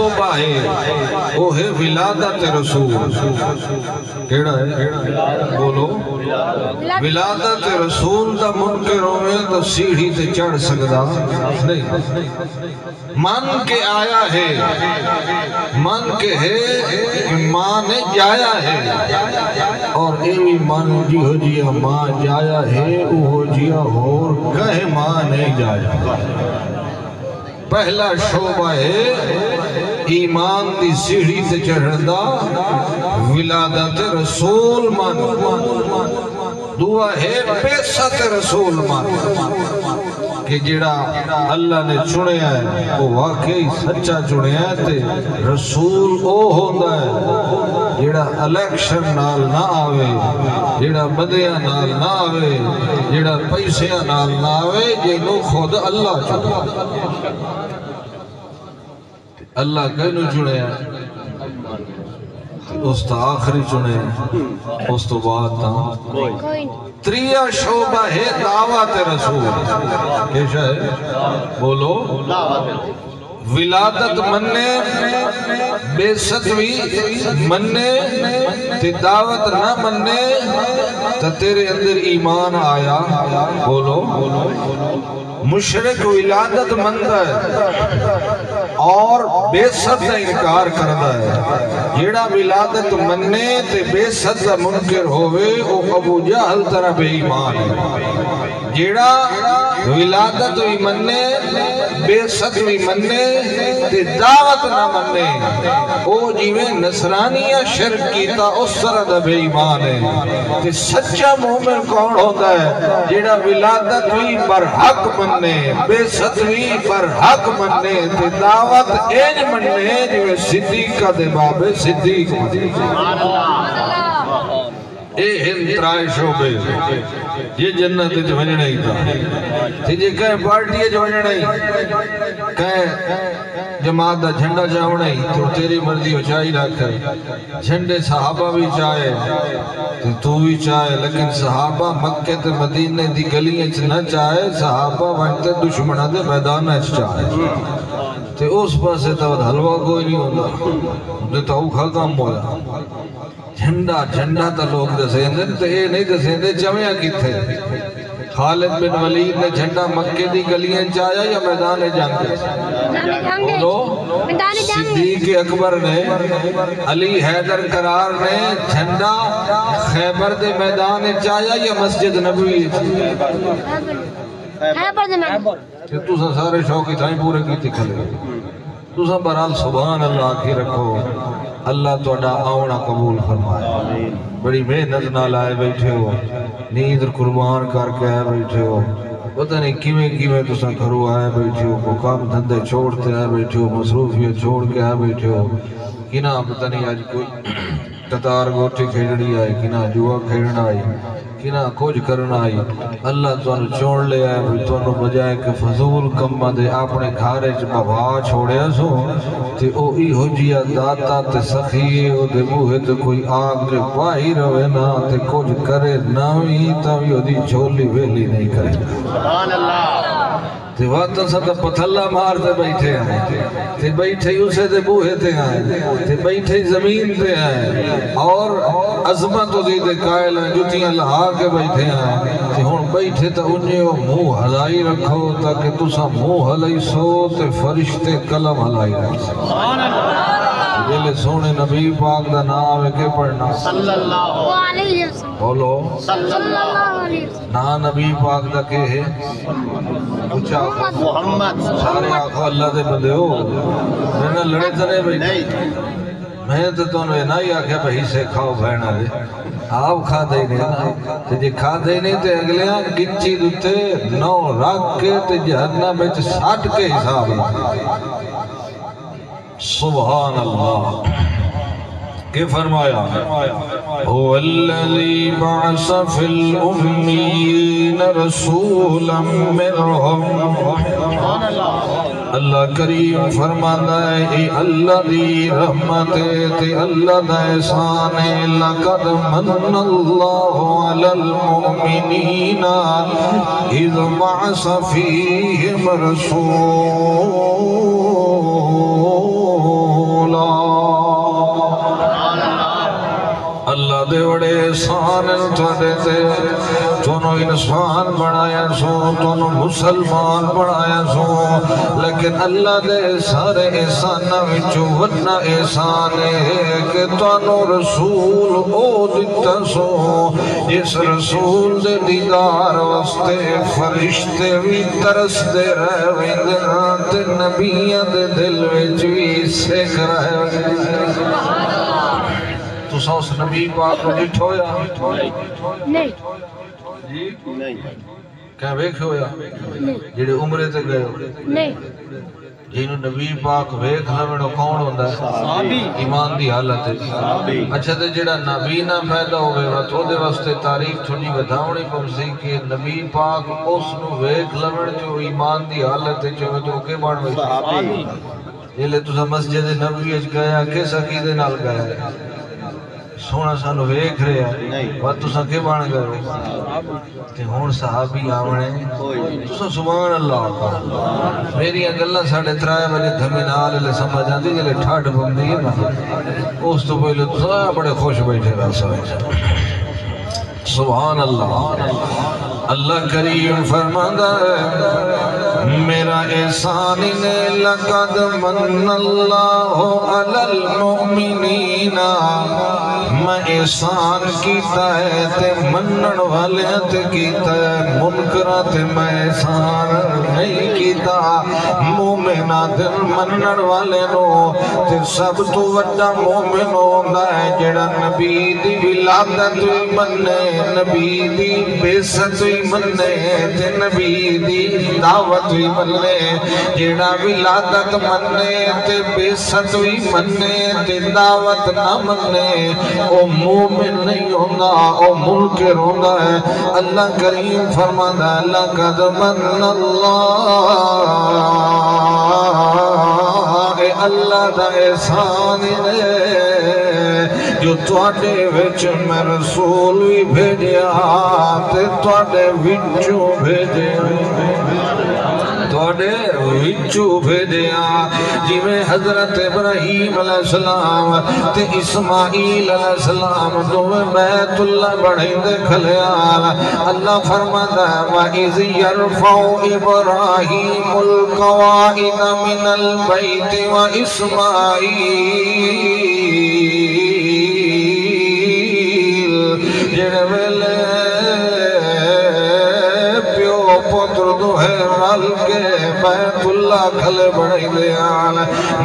شعبہ ہے وہ ہے ولادت رسول. کیڑا ہے؟ بولو. ولادت رسول دا منکر ہوئے تو سیڑھی تے چڑھ سکدا نہیں. من کے آیا ہے، من کے ہے، ماں نے جایا ہے، اور ایوی من جی ہو جیا ماں جایا ہے وہ جیا اور کہے ماں نہیں جایا. پہلا شعبہ ہے ایمان دی سیڑھی تے چڑھدا ولادت رسول من. دعا ہے بعثت رسول من کہ جڑا اللہ نے چنے ہے وہ واقعی سچا چنے ہے تے رسول او ہوندا ہے جڑا الیکشن نال نہ آوے، جڑا بدیاں نال نہ آوے، جڑا پیسیاں نال نہ آوے، جنوں خود اللہ چنے. اللہ کہنو چنے ہے اس تا آخری چنے اس تو بعد تا. تریہ شعبہ ہے دعوت رسول. کیسا ہے؟ بولو. ولادت مننے، بعثت بھی مننے، تے دعوت نہ مننے تو تیرے اندر ایمان آیا. بولو. مشرک ولادت مندہ ہے اور بعثت کا انکار کرتا ہے. جیڑا ولادت مننے تے بعثت کا منکر ہوئے وہ ابو جہل طرح بے ایمان ہے. جیڑا ولادت بھی مننے، بعثت بھی مننے تے دعوت نہ مننے وہ جیویں نصرانیہ شرک کیتا اس طرح دا بے ایمان ہے. تے سچا مومن کون ہوتا ہے؟ جیڑا ولادت بھی برحق مننے، بعثت بھی برحق مننے تے دعوت اینج مننے جیویں صدیقہ دے بابے صدیق مننے. اے ہند ترائے شعبے یہ جنت جو وجنا ہی تھا. تیجے کہیں پارٹی جو وجنا ہی، کہیں جماعت دا جھنڈا چاہونا ہی تو تیری مرضی ہو چاہی رکھے. جھنڈے صحابہ بھی چاہے تو بھی چاہے، لیکن صحابہ مکہ تے مدینے دی گلیاں چ نہ چاہے، صحابہ وانتے دشمنہ دے میدان اچ چاہے. تے اس پاسے تو حلوہ کوئی نہیں ہوتا، دے تو اوکھا کام ہویا. جھنڈا تا لوگ دسیں دے تو اے نہیں دسیں دے چویاں کی تھے. خالد بن ولید نے جھنڈا مکہ دی گلیاں چاہیا یا میدان جنگ؟ بولو. صدیق اکبر نے، علی حیدر قرار نے جھنڈا خیبر دے میدان چاہیا یا مسجد نبوی؟ کہ تُسا سارے شوقی تھائیں پورے کی تکھلے. تُسا برحال سبحان اللہ کی رکھو. اللہ توڑا آونا قبول فرمائے. بڑی محنت نہ لائے بیٹھے ہو، نیند قربان کر کے آئے بیٹھے ہو، پتہ نہیں کیویں تُسا گھرو آئے بیٹھے ہو، کو کام دھندے چھوڑتے آئے بیٹھے ہو، مصروفیت چھوڑ کے آئے بیٹھے ہو. کنا پتہ نہیں آج کوئی قطار گوٹی کھیڑی آئی، کنا جوا کھیڑنا آئی، کنا کچھ کرنا آئی. اللہ تو چون لے آئے بھی تو بجائے کہ فضول کمہ دے اپنے گھارے چ بھا چھوڑیا سو تے او ای ہو جیا داتا تے سخیے او دے بوہے تے کوئی آگ دے پائی روے نا تے کچھ کرے ناوی تاوی او دی جھولی ویلی نہیں کرے. سبحان اللہ. تے وقت ساتھ پتھلا مارتے بیٹھے آئے، تے بیٹھے اسے دے بوہے تے آئے، تے بیٹھے زمین تے آئے اور عظمت دی دے قائل ہیں جتیاں لہا کے بیٹھے آئے. تے ہون بیٹھے تا انہیں منہ ہلائی رکھو تاکہ تسا منہ ہلائی سو تے فرشتے قلم ہلائی رکھ سو. سبحان اللہ. جیلے سونے نبی پاک دا نام ہے کہ پڑھنا صلی اللہ علیہ وسلم. بولو صلی اللہ علیہ وسلم. نا نبی پاک دا کہ ہے اچھا محمد. سارے آنکھوں اللہ دے بندے ہو، میں نے لڑے تنے بیٹھے. میں تو نے نہ ہی آکھیا بھئی سے کھاؤ بھینا دے آپ کھا دے نہیں نا تے جے کھا دے نہیں تے اگلیاں گنچی دوتے نو رکھ کے تے جہنم میں ساٹھ کے حساب. سبحان اللہ. کہ فرمایا هو الذي بعث في الأميين رسولا منهم. اللہ کریم فرماتا ہے اے اللہ دی رحمت تے اللہ دا احسان ہے. لقد من اللہ علی المؤمنین اذ بعث فیہم رسول بڑے بڑے احسان تھوڑے تے تونوں انسان بنایا سو تونوں مسلمان بنایا سو لیکن اللہ دے سارے احساناں وچوں وڈا احسان ہے کہ تونوں رسول او دتا سو جس رسول دے دیدار واسطے فرشتے بھی ترسدے رہ ویندے تے نبیاں دے دل وچ بھی سکھ رہے تو اس نبی پاک کو ڈٹھو یا نہیں جی نہیں کیا ویکھ ہویا جڑے عمرے تے گئے نہیں جنہوں نبی پاک ویکھ لوڑو کون ہوندا ہے صحابی ایمان دی حالت ہے صحابی اچھا تے جڑا نبی نہ پیدا ہوے وا تو دے واسطے تعریف تھوڑی وداونی پوسی کہ نبی پاک اس نو ویکھ لوڑ جو ایمان دی حالت ہے جو تو کے بن وے صحابی یہ تساں مسجد نبوی وچ گیا کس عقیدے نال گیا سونا سانو ویکھ رہا ہے اور تساں کے بن گئے تے ہن صحابی آونے تساں سبحان اللہ میری گلاں 3:30 بجے دھمے نال لے سمجھ آندی جے ٹھاڈ بندی ہے نا اس تو پہلے تساں بڑے خوش بیٹھے رہ سبحان اللہ اللہ کریم فرماتا ہے میرا احسان نے لقد من اللہ علی المؤمنین میں احسان کیتا ہے تے منن والے تے کیتا ہے منکرات میں احسان نہیں کیتا مومنات منن والے نو تے سب تو وڈا مومن ہوندا ہے جڑا نبی دی ولادت مننے نبی دی بیست مننے تے نبی دی دعوت بھی مننے جڑا ولادت مننے تے بیست بھی مننے تے دعوت نہ مننے او مومن نہیں ہوندا او منکر ہوندا ہے اللہ کریم فرماتا ہے لقد من اللہ دا احسان ہے جو تواڈے وچ میں رسول بھی بھیجیا تے تواڈے وچوں بھیجیا تواڈے وچوں بھیجیا جویں حضرت ابراہیم علیہ السلام تے اسماعیل علیہ السلام دوویں بیت اللہ بڑھیندے کھلیال اللہ فرماتا ہے وَإِذْ يَرْفَعُ إِبْرَاهِيمُ الْقَوَاعِدَ مِنَ الْبَيْتِ وَإِسْمَاعِيلُ جڑے ویلے پیو پتر دوہے رل کے بیت اللہ کھلے بڑھائی دے آن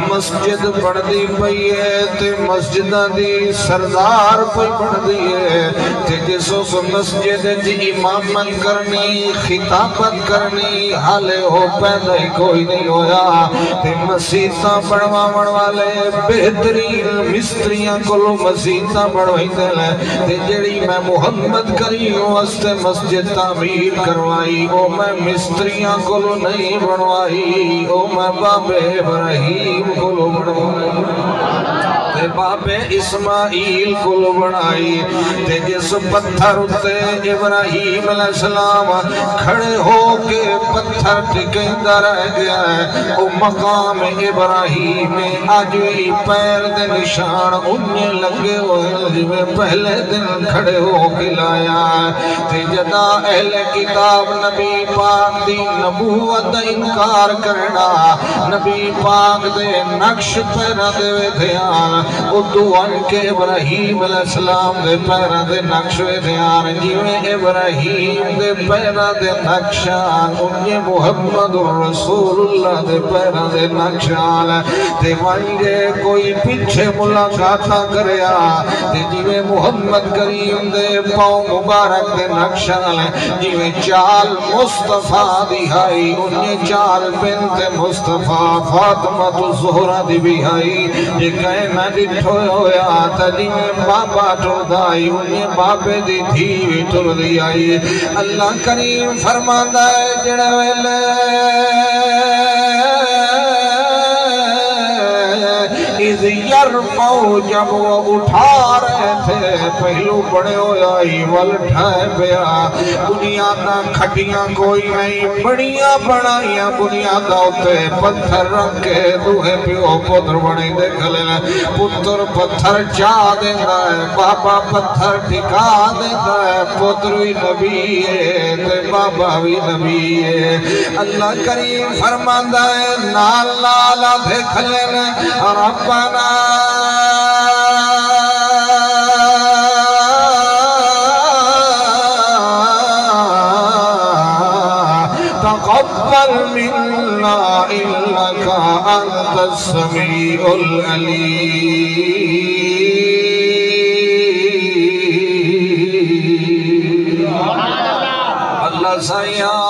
مسجد پڑھ دی پئیے تے مسجدہ دی سردار پہ پڑھ دیئے تے جسو کو مسجد جی امامت کرنی خطابت کرنی حالے ہو پیدا ہی کوئی نہیں ہویا تے مسیطہ پڑھوا والے بہترین مستریاں کلو مسیطہ پڑھوائی دے لیں تے جڑی میں محمد کریم واسطے مسجد تعمیر کروائی او میں مستریاں کلو نہیں بنوائی او میں باب ابراہیم کلو بنوائی تے باب اسماعیل کلو بنائی تے جس پتھر تے ابراہیم علیہ السلام کھڑے ہو کے پتھر ٹکیندہ رہ گیا ہے او مقام ابراہیم آج بھی پیر دے نشان انہیں لگے ہوئے جویں پہلے دن کھڑے ہو کے لایا تے جدا اہل کتاب نبی پاک دی نبوت انکار کرنا نبی پاک دے نقش پیرہ دے دھیان ادوان کے ابراہیم علیہ السلام دے پیرہ دے نقش دھیان جیویں ابراہیم دے پیرہ دے نقشان انہیں محمد رسول اللہ دے پیرہ دے نقشان تے وانگے کوئی پیچھے ملاقاتہ کریا تے جیویں محمد کریم دے پاؤں مبارک دے نقشان جیویں چال مصطفیٰ دی ہائی انہیں چال بنت مصطفیٰ فاطمہ تو زہرہ دی بھی ہائی یہ کہے میں ڈٹھو ہویا تا جیویں بابا ٹھو دائی انہیں بابے دی تھی ٹھو دی آئی اللہ کریم فرماندہ ہے جڑے ویلے اذ یرفعو جب وہ اٹھا رہے تھے پہلو بڑے ہوئی والٹھائے پیا بنیادہ کھٹیاں کوئی نہیں بڑیاں بڑائیاں بنیادہ ہوتے پتھر رکھ کے دوہے پیو پتر بڑی دیکھ لینا پتر پتھر چاہ دینا ہے بابا پتھر ٹھکا دینا ہے پتر بھی نبی ہے تے بابا بھی نبی ہے اللہ کریم فرماندہ ہے نال نالا دیکھ لینا ربنا تقبل منا إنك أنت السميع العليم اللہ سیاں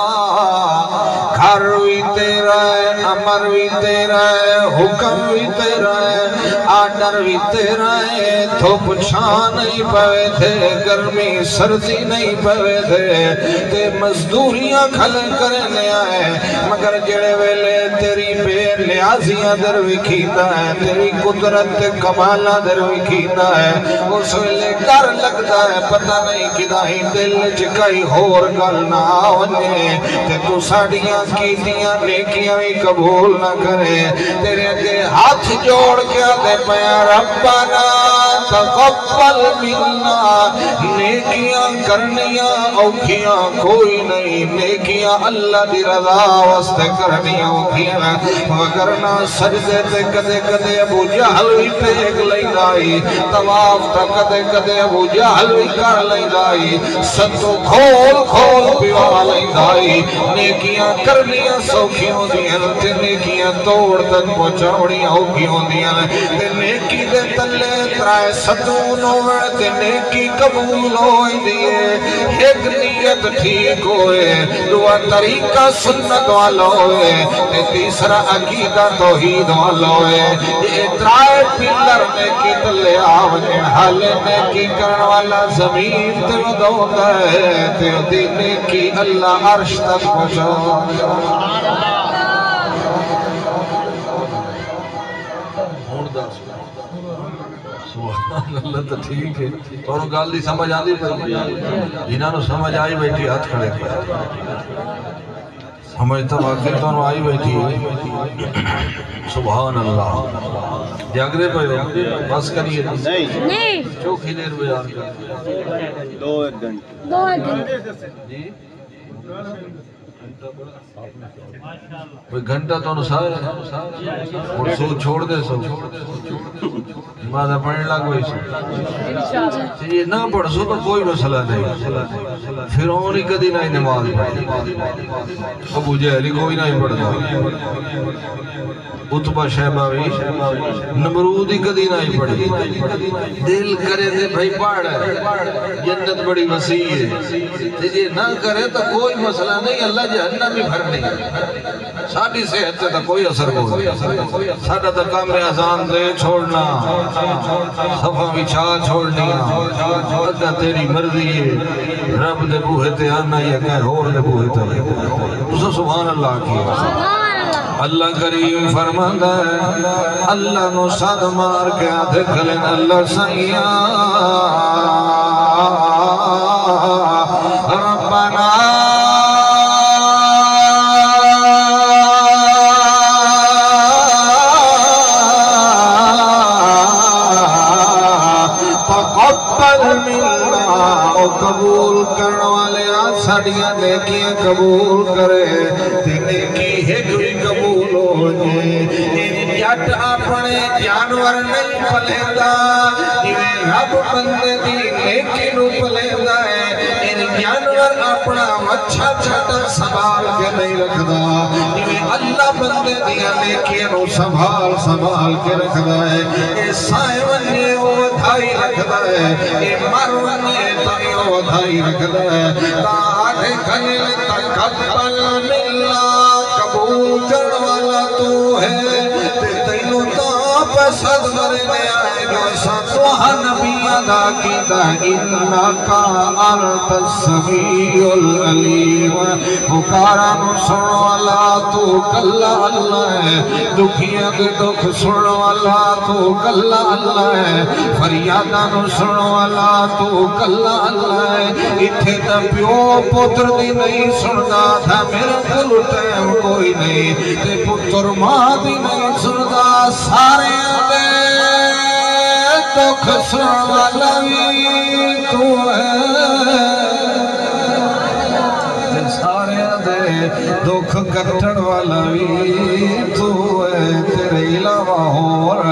گھر بھی تیرا ہے امر بھی تیرا ہے حکم بھی تیرا ہے آڈر بھی تیرا ہے دھوپ چھاں نہیں پوے تھے گرمی سردی نہیں پوے تھے تے مزدوریاں کھلے کرنے آئے مگر جڑے ویلے تیری بے نیازیاں در وکھیتا ہے تیری قدرت کمالہ در وکھیتا ہے اس ویلے ڈر لگتا ہے پتہ نہیں کدہ ہی دل چکائی ہور گل نہ آونے تے تو ساڑیاں کیتیاں نیکیاں بھی قبول نہ کرے تیرے اگے ہاتھ جوڑ کے دے پیا ربنا تقبل منا نیکیاں کرنیاں اوکھیاں کوئی نہیں نیکیاں اللہ دی رضا واسطے کرنیاں اوکھیاں وگرنا سجدے تے کدے کدے ابو جہل بھی ٹیک لیندائی طواف تا کدے کدے ابو جہل بھی کر لیندائی ستو کھول کھول پیوا لیندائی نیکیاں کرنیاں سوکھیوں دیاں تے نیکیاں توڑ تک پہنچاوڑیاں اوکھیوں دیاں تے نیکی دے تلے ترائے ستون ہوئے تے نیکی قبول ہوئی دیئے ایک نیت ٹھیک ہوئے دعا طریقہ سنت والا ہوئے تے تیسرا عقیدہ توحید والا ہوئے یہ ترائے پلر نیکی تلے آونے حال نیکی کرن والا زمین تے ودوتا ہے تے دی نیکی اللہ عرش تک پہنچا سبحان اللہ تو ٹھیک ہے تو انہوں گال دی سمجھ آدھی پڑی جنہاں نو سمجھ آئی بیٹھی ہاتھ کھڑے کر سمجھتا واقعی تو انہوں آئی بیٹھی سبحان اللہ جاگرے پہ ہو بس کریے نہیں چوکھی دیر بیار کر 2 گھنٹے جی کوئی گھنٹہ تو انسار ہے اور سو چھوڑ دے سو ماذا پڑھنے لگ ہوئی سو یہ نہ پڑھ سو تو کوئی مسئلہ نہیں فرعون ہی کدی نہیں نماز پڑھی ابو جہل کوئی نہیں پڑھتا عتبہ شیباوی نمرود ہی کدی نہیں پڑھی دل کرے دے بھائی پاڑ ہے جنت بڑی وسیع ہے یہ نہ کرے تو کوئی مسئلہ نہیں اللہ جہنم بھی بھر نہیں ساڑھی صحت سے تو کوئی اثر ہوئی ساڑھا تو کام اذان دے چھوڑنا صفحہ بچھا چھوڑنیا اللہ تیری مرضی ہے رب دے بوہے تے آنا یا کہیں اور دے بوہے تے اسے سبحان اللہ کیا اللہ کریم فرماندہ ہے اللہ نو صد مار کے آدھے کھلیں اللہ سیاں ربنا تقبل منا قبول کرنے والے ساڑیاں نیکیاں قبول کرے نیکی ہے کوئی قبول ہو جائے جٹ اپنے جانور نہیں پلیندہ رب بندے دی نیکی نو پلیندہ ہے جانور اپنا اچھا چھٹا سنبھال کے نہیں رکھدا اللہ بندے دیا نیکیاں نو سنبھال کے رکھدا ہے اے سائیون نے وہ دھائی رکھدا ہے اے مرون نے وہ دھائی رکھدا ہے تاکہ کھنے تقبل منا قبول کرنے والا تو ہے تینوں تا پسد مرنے آئے جو ساتوہ نبی ادا کی دا انکا انت السمیع العلیم پکارا نو سنو اللہ تو کلا اللہ ہے دکھیاں دے دکھ سنو اللہ تو کلا اللہ ہے فریادہ نو سنو اللہ تو کلا اللہ ہے اتھے تا پیو پتر دی نہیں سندا تھا میرے کل ٹائم کوئی نہیں تے پتر ماں دی نہیں سندا سارے دے دکھ سن والا بھی تو ہے سارے دے دکھ کٹن والا بھی تو ہے تیرے علاوہ اور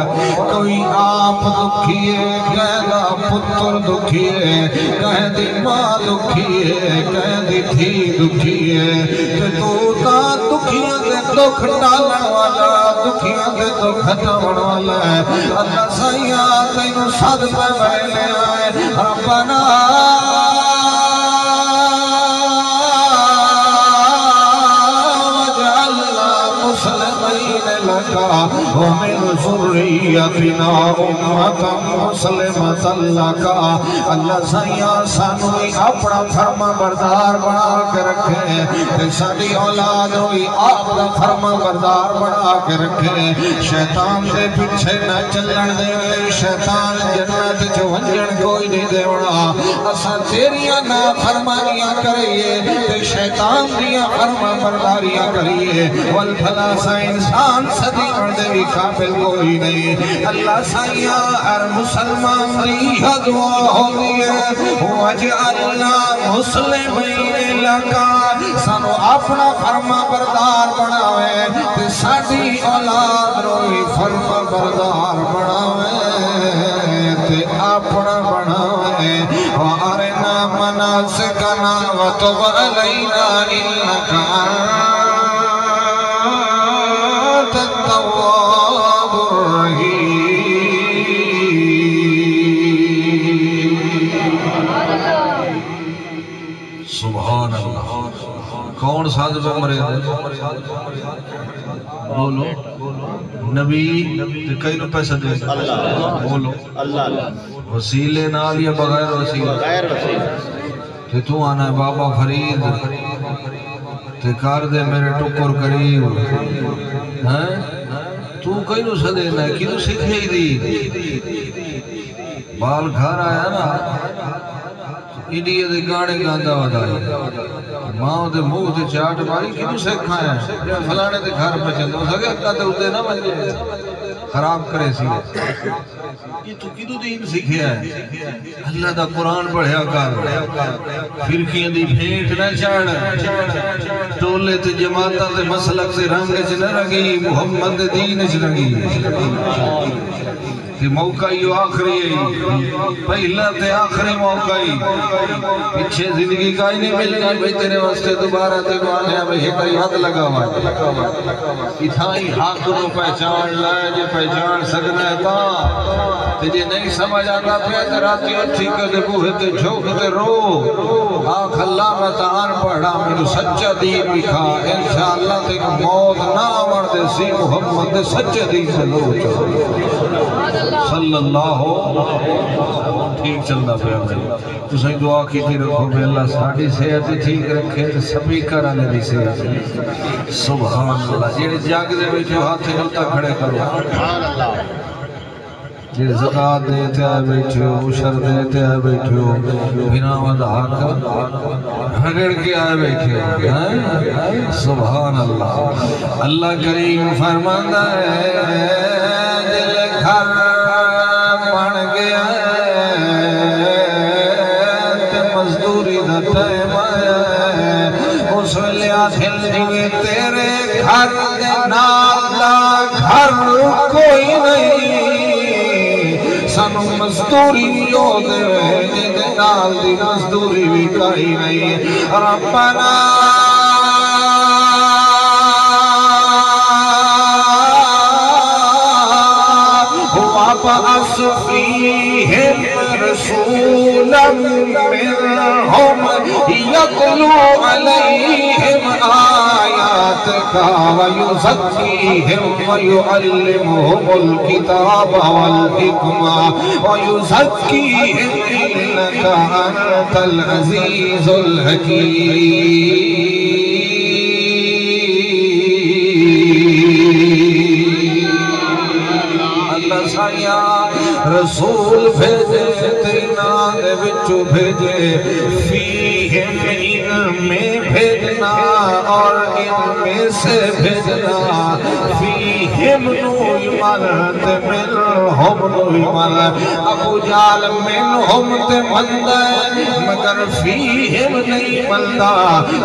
کوئی آپ دکھیے کہنا پتر دکھیے کہہ دی ماں دکھیے کہہ دی تھی دکھیے کہ تو تا دکھیاں دے دکھ ڈالن والا دکھیاں دے دکھ ہٹاون والا ہے اللہ سائیاں تینوں صد پہ بہلے آئے ربنا ومن ذریتنا امتا مسلمتا لکا اللہ سائیاں سانوی اپنا فرما بردار بنا کے رکھے تے ساڑی اولاد ہوئی آپ کا فرما بردار بنا کے رکھے شیطان دے پیچھے نہ چلن دے شیطان جنت جو ونجن کوئی نہیں دے وڑا اسا تیریاں نہ فرمانیاں کریے تے شیطان دیا فرما برداریاں کریے والبھلا سا انسان صدی مردے بھی قابل کوئی نہیں اللہ سائیاں ہر مسلمان دیا دعا ہوتی ہے وَجْعَلْنَا مُسْلِمِينَ لَكَ سانو اپنا فرما بردار بناوے تے ساڑی اولاد روئی فرما بردار بناوے تے اپنا بناوے وَأَرِنَا مَنَاسِكَنَا وَتُبْ عَلَيْنَا إِنَّكَ أَنْتَ التَّوَّابُ الرَّحِيمُ سبحان اللہ کون ساتھ پہ مرے بولو نبی کئی نو پیسہ دے بولو وسیلے نال یا بغیر وسیلے کہ تو آنا ہے بابا فرید تے کار دے میرے ٹکر قریب تو کئی نو سدے کی تو سکھے ہی دی بال گھر آیا نا انڈیا دے گانے گاندہ ودائی ماں دے موہ دے چاٹ ماری کیوں سے کھایا فلانے دے گھر پہ چلے ہو سکے اکا تے اُدے نہ بنجے خراب کرے سی یہ تو کدو دین سکھیا ہے اللہ دا قرآن پڑھیا کر فرقیاں دی بھیٹ نہ چاڑ ٹولے تے جماعتہ تے مسلک سے رنگ چ نہ رنگی محمد دین چ رنگی تے موقع ہی آخری ہے پہلا تے آخری موقع ہی پیچھے زندگی کا ہی نہیں ملنا بھئی تیرے واسطے دوبارہ تے گوانے ہیں بھئی کئی حد لگا ہوا ہے اتھائی حق نو پہچان لائے جے پہچان سکنا ہے تا تے جے نہیں سمجھ آتا پہ تے راتی اٹھی کے دے بوہے تے جھوک تے رو آنکھ اللہ متعان پڑھا میں سچا دین بکھا انشاءاللہ تے موت نہ آور دے سی محمد دے سچے دین سے لو صلی اللہ ٹھیک چلنا پہ تو صحیح دعا کی تھی رکھو بے اللہ ساڑھی صحت ٹھیک رکھے سبھی کرانے دی صحت سبحان اللہ جیڑے جاگ دے بیٹھے ہاتھ ہلتا کھڑے کرو جیڑے زکاة دیتے آئے بیٹھے ہو عشر دیتے آئے بیٹھے ہو بنا ودھا کر رگڑ کے آئے بیٹھے ہو سبحان اللہ اللہ کریم فرماندہ ہے دل گھر بن گیا تے مزدوری دا ٹائم آیا اس ویلیا دل جوے تیرے گھر دے نال دا گھر کوئی نہیں سانو مزدوری یو دے جے نال دی مزدوری بھی کئی نہیں ربنا وَابْعَثْ فِيهِمْ رَسُولًا مِّنْهُمْ يَتْلُو عَلَيْهِمْ آيَاتِكَ آياتك ويزكيهم ويعلمهم الكتاب والحكمة ويزكيهم إنك أنت العزيز الحكيم اللہ سایا رسول بھیجے تینا دے بچو بھیجے فیہم ان میں بھیجنا اور ان میں سے بھیجنا فیہم نو ایمان تے منہم نو ایمان ابو جال منہم تے مندہ مگر فیہم نہیں مندہ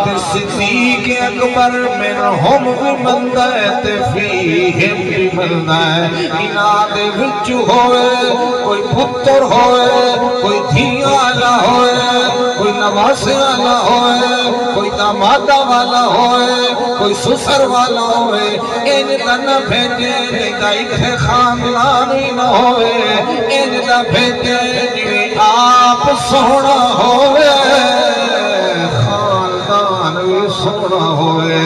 تے صدیق اکبر منہم بھی مندہ تے فیہم بھی مندہ دے وچ ہوئے کوئی پتر ہوئے کوئی دھیا والا ہوئے کوئی نواسے والا ہوئے کوئی دامادہ والا ہوئے کوئی سسر والا ہوئے ان دا نہ بھیجے نگا اتھے خاندانی نہ ہوئے ان دا بھیجے جوی آپ سونا ہوئے خاندان بھی سونا ہوئے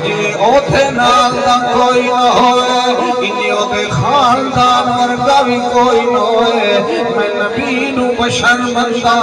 جوی اوتھے نال دا کوئی نہ ہوئے انہی اوتھے خاندان ورگا بھی کوئی نہ ہوئے میں نبی نو بشر بندہ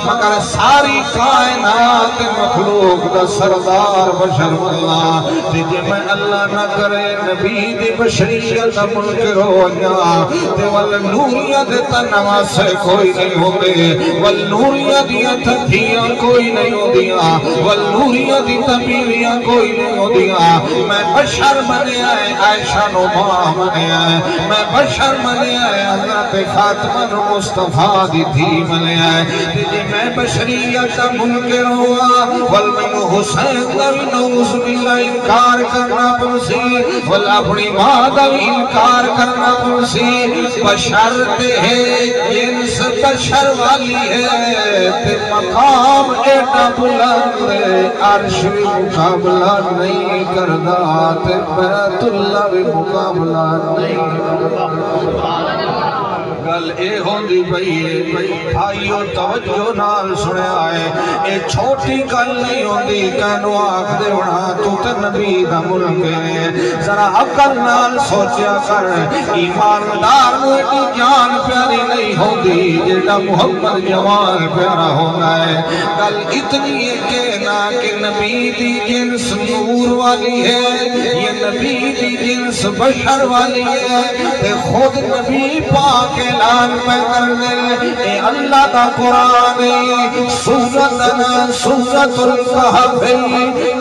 مگر ساری کائنات مخلوق دا سردار بشر بندہ جے میں اللہ نہ کرے نبی دی بشریت منکر ہو گیا تے والنوریت تنوا سے کوئی نہیں ہوگے والنوریت تھیاں کوئی نہیں ہو دیا والنوریت تبیلیاں کوئی نہیں ہو دیا میں بشر بنے آئے عائشہ نو ماں بنے آئے میں بشر بنے آئے حضرت فاطمہ نو مصطفیٰ دی تھی بنے آئے تیجے میں بشریت منکر ہوا والمن حسین دوی نوز باللہ انکار کرنا پرسی والاپنی ماں دوی انکار کرنا پرسی بشر تے ہے جنس بشر والی ہے تے مقام ایٹا بلند عرش بھی مقابلہ نہیں کردہ تے بیت اللہ بھی مقابلہ نہیں کردہ گل اے ہوندی بھئی بھائیو توجہ نال سنے آئے اے چھوٹی گل نہیں ہوندی کہنو آکھ دے وڑا تو تے نبی دا ملک ہے ذرا عقل نال سوچیا کر ایماندار نو ایٹی جان پیاری نہیں ہوندی جیڑا محمد جوان پیارا ہونا ہے گل اتنی ہے کہنا کہ نبی دی جنس نور والی ہے یہ نبی دی جنس بشر والی ہے تے خود نبی پاک اعلان میں کرنے اے اللہ دا قرآن سورت الکہف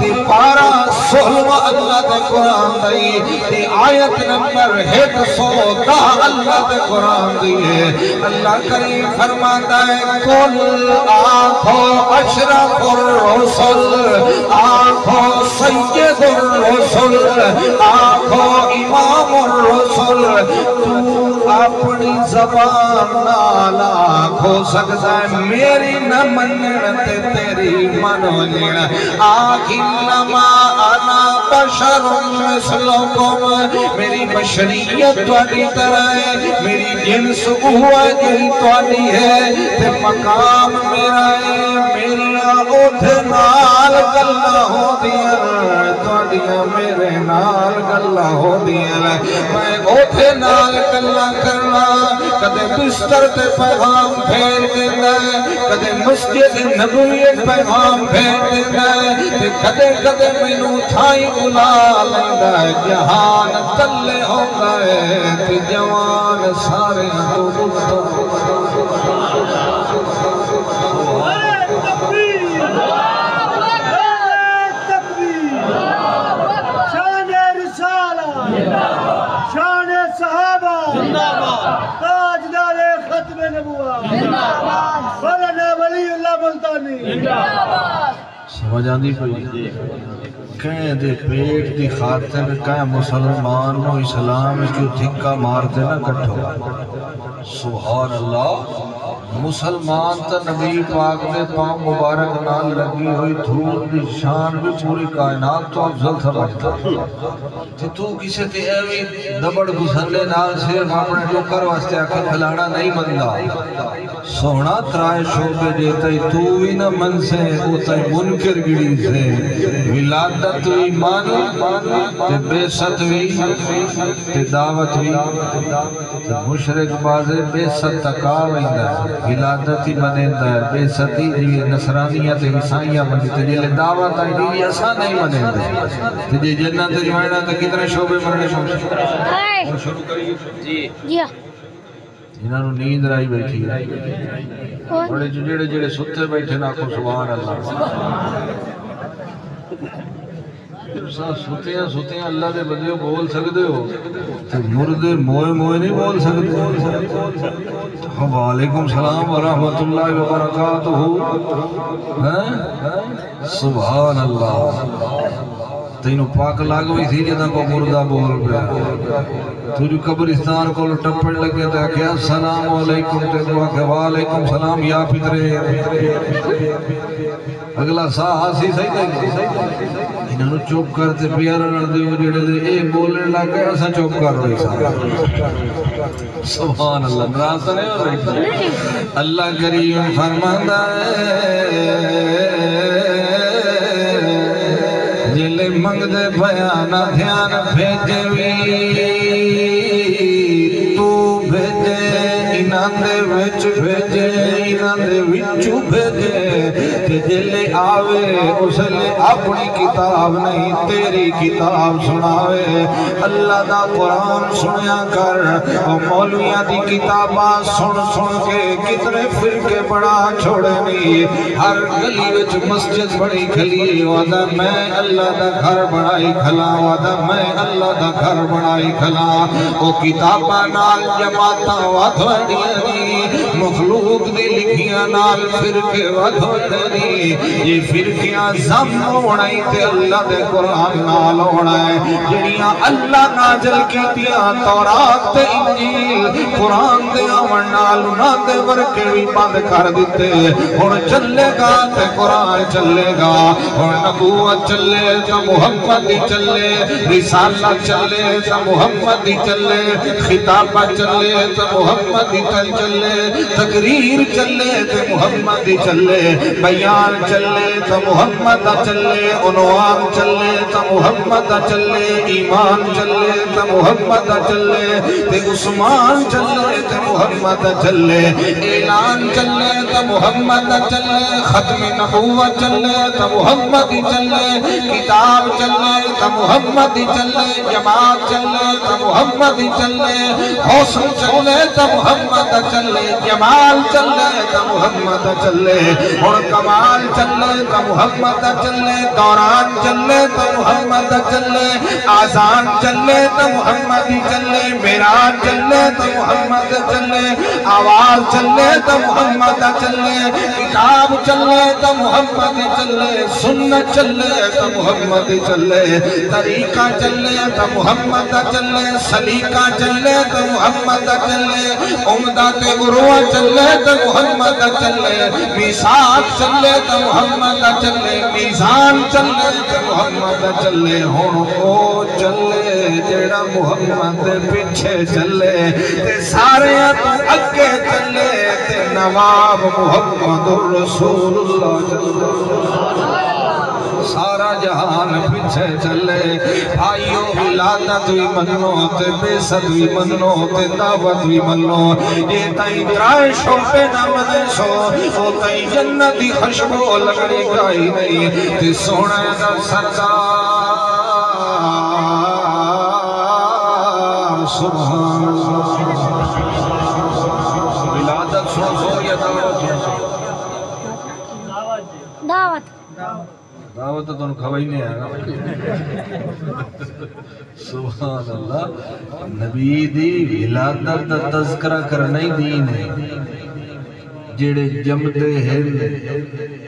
تے پارا 16 اللہ دا قرآن دی تے آیت نمبر 110 اللہ دا قرآن دی ہے اللہ کریم فرماتا ہے کل آنکھو اشرف الرسل آنکھو سید الرسل آنکھو امام الرسل تو اپنی زبان نالا کھو سکتا ہے میری نہ منتے تیری منونینا آخی نما انا بشر مثلکم میری بشریت توڑی طرح ہے میری جنس ہوا جی توڑی ہے تے مقام میرا ہے میری اوتھے نال گلہ ہو دیا توڑیاں میرے نال گلہ ہو دیا میں اوتھے نال گلہ کرنا کدے بستر تے پیغام پھیر دینا ہے کدے مسجد نبویت پیغام پھیر دینا ہے کدے کدے مینوں تھائی بلا لینا ہے جہان تلے ہوتا ہے تے جوان سارے تو تاجدار ختم نبوت مولانا ولی اللہ ملتانی سمجھ آندی پئی کہیں دے پیٹ دی خاطر کہیں مسلمان نو اسلام جو دھکا مارتے نہ کٹھو سبحان اللہ مسلمان تا نبی پاک دے پاؤں مبارک نال لگی ہوئی دھول دی شان بھی پوری کائنات تو افضل سمجھتا کہ تو کسی تے ایوی دبڑ گسلے نال صرف اپنے ٹوکر واسطے آکے کھلانا نہیں بندہ سونا ترائے شعبے دیتا ہی تو بھی نہ من سے ہوتا ہی منکر گڑی سے ولادت و ایمان تے بے ست بھی تے دعوت بھی مشرک بازے بے ست تکاو ہے ولادت ہی منیندہ ہے بے ستی جی نصرانیت عیسائیہ منیندہ جلے دعوت آئی دی ایسا نہیں منیندہ جی جنت جوائنہ تو کتنے شعبے مرنے شعبے شروع کریے جی انہاں نو نیند رائی بیٹھی بڑے جڑے جڑے ستے بیٹھے نا کو سبحان اللہ ستیاں اللہ دے بندے بول سکتے ہو مردے موئے موئے نہیں بول سکتے وعلیکم السلام ورحمت اللہ وبرکاتہ سبحان اللہ تینوں پاک لاگ ہوئی تھی جنہاں کو مردہ بول گیا تجھو قبرستان کو ٹپڑ لگے تو کیا السلام علیکم تے دعا کہ وعلیکم السلام یا پترے اگلا سا ہاسی صحیح دے انہوں نے چوپ کرتے پیارا لڑتے ہو جڑے دے اے بولنے لگ گئے ایسا چوپ کر رہے سبحان اللہ نراز نہیں ہو رہی اللہ کریم فرماندہ جلے منگ دے بیانا دھیان بھیجوی تو بھیجے انہاں دے وچ بھیجے انہاں دے وچو بھیجے کہ جلے آوے اس لے اپنی کتاب نہیں تیری کتاب سناوے اللہ دا قرآن سنیا کر اور مولویاں دی کتاباں سن سن کے کتنے فرقے بڑا چھوڑے نہیں ہر گلی وچ مسجد بڑی کھلی وعدہ میں اللہ دا گھر بڑائی کھلا وعدہ میں اللہ دا گھر بڑائی کھلا وہ کتاباں نال جماعتاں ودھڑیاں مخلوق دی لکھیاں نال فرقے ودھڑی یہ فرقیاں زم ہونائی تے اللہ دے قرآن نال ہونائے جڑیاں اللہ نازل کیتیاں تورات تے انجیل قرآن دے آمن نال انہاں دے ورکے بھی بند کر دیتے ہن چلے گا تے قرآن چلے گا ہن نبوت چلے تو محمد ہی چلے رسالہ چلے تو محمد ہی چلے خطابہ چلے تو محمد ہی چلے تقریر چلے تو محمد ہی چلے بیان چلے تو محمد چلے عنوان چلے تو محمد چلے ایمان چلے تو محمد چلے تے عثمان چلے تو محمد چلے اعلان چلے تو محمد چلے ختم نبوت چلے تو محمد چلے کتاب چلے تو محمد چلے جماعت چلے تو محمد چلے حسن چلے تو محمد چلے جمال چلے تو محمد چلے اور کمال چلے تو محمد چلے دوران چلے تو محمد چلے آزان چلے تو محمد چلے میراج چلے تو محمد چلے آواز چلے تو محمد چلے کتاب چلے تو محمد چلے سنت چلے تو محمد چلے طریقہ چلے تو محمد چلے سلیقہ چلے تو محمد چلے عمدہ عروہ چلے تو محمد چلے میثاق چلے تو محمد چلے میزان چلے تو محمد چلے ہن او چلے جڑا محمد پیچھے چلے تے سارے تو اگے چلے تے نواب محمد الرسول اللہ چلے سارا جہان پیچھے چلے آئیو ولادت بھی منو تے بے ست بھی منو تے دعوت بھی منو یہ تائی درائے شوپے نہ مدے سو او تائی جنت دی خشبو لگڑی گائی نہیں تے سونا دا سردار سبحان ولادت سو یا دعوت دعوت تو کھوائی نہیں ہے سبحان اللہ نبی دی ولادت دا تذکرہ کرنا ہی دین ہے جڑے جمدے ہیں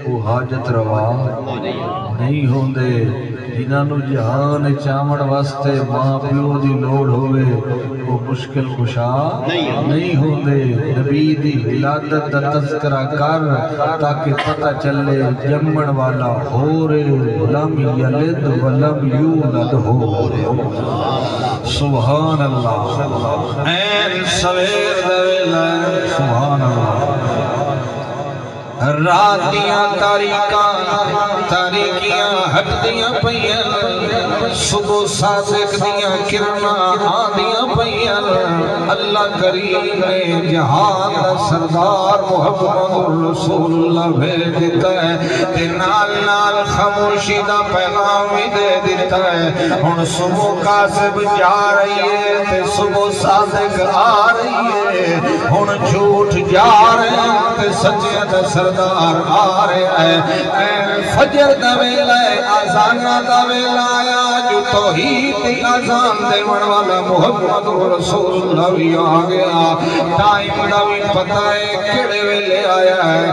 وہ حاجت روا نہیں ہوندے جنہاں نو جہان چاون واسطے ماں پیو دی لوڑ ہوئے وہ مشکل کشا نہیں ہوندے نبی دی ولادت دا تذکرہ کر تاکہ پتہ چلے جمن والا ہو رے لم یلد ولم یولد ہو رے سبحان اللہ این سویر دویلہ سبحان اللہ راتیاں تاریکیاں ہٹ دیاں پئیاں صبح صادق دیاں کرنا آدیاں پئیاں اللہ کریم نے جہان دا سردار محمد رسول اللہ بھیج دیتا ہے تے نال نال خاموشی دا پیغام بھی دے دیتا ہے ہن صبح قاسب جا رہی ہے تے صبح صادق آ رہی ہے ہن جھوٹ جا رہے ہیں تے سچے دا سردار آ رہے ہیں فجر دا ویلا آزانہ دا ویلا آیا جو توحید دی آزان دے والا محمد رسول اللہ بھی آ گیا ٹائم دا بھی پتہ ہے کیڑے ویلے آیا ہے